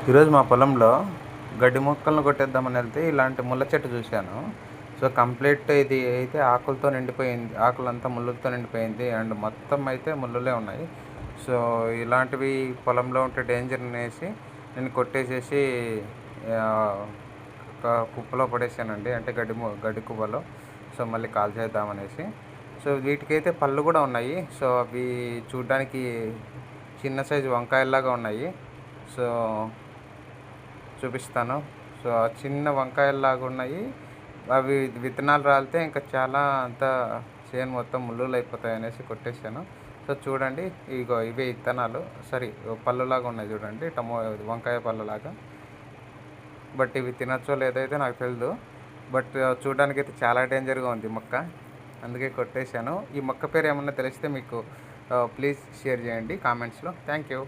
ఈరోజు మా పొలంలో గడ్డి మొక్కలను కొట్టేద్దామని వెళ్తే ఇలాంటి ముళ్ళ చెట్టు చూశాను. సో, కంప్లీట్ ఇది అయితే ఆకులతో నిండిపోయింది. ఆకులంతా ముళ్ళులతో నిండిపోయింది. అండ్ మొత్తం అయితే ముళ్ళులే ఉన్నాయి. సో, ఇలాంటివి పొలంలో ఉంటే డేంజర్ అనేసి నేను కొట్టేసేసి ఆహ్, ఒక కుప్పలో పడేసానండి. అంటే గడ్డి కుప్పలో. సో, మళ్ళీ కాల్చేద్దామనేసి. సో, వీటికైతే పళ్ళు కూడా ఉన్నాయి. సో, అవి చూడ్డానికి చిన్న సైజు వంకాయల్లాగా ఉన్నాయి. సో, చూపిస్తాను. సో, ఆ చిన్న వంకాయల్లాగా ఉన్నాయి. అవి విత్తనాలు రాలితే ఇంకా చాలా అంతా చేను మొత్తం ముల్లులయిపోతాయనేసి కొట్టేసాను. సో, చూడండి ఇగో ఇవే విత్తనాలు. పళ్ళులాగా ఉన్నాయి చూడండి. వంకాయ పళ్ళులాగా. బట్ ఇవి తినచ్చో లేదో అయితే నాకు తెలీదు. బట్ చూడడానికైతే చాలా డేంజర్‌గా ఉంది ఈ మొక్క. అందుకే కొట్టేసాను. ఈ మొక్క పేరు ఏమన్నా తెలిస్తే మీకు ప్లీజ్ షేర్ చేయండి కామెంట్స్‌లో. Thank you.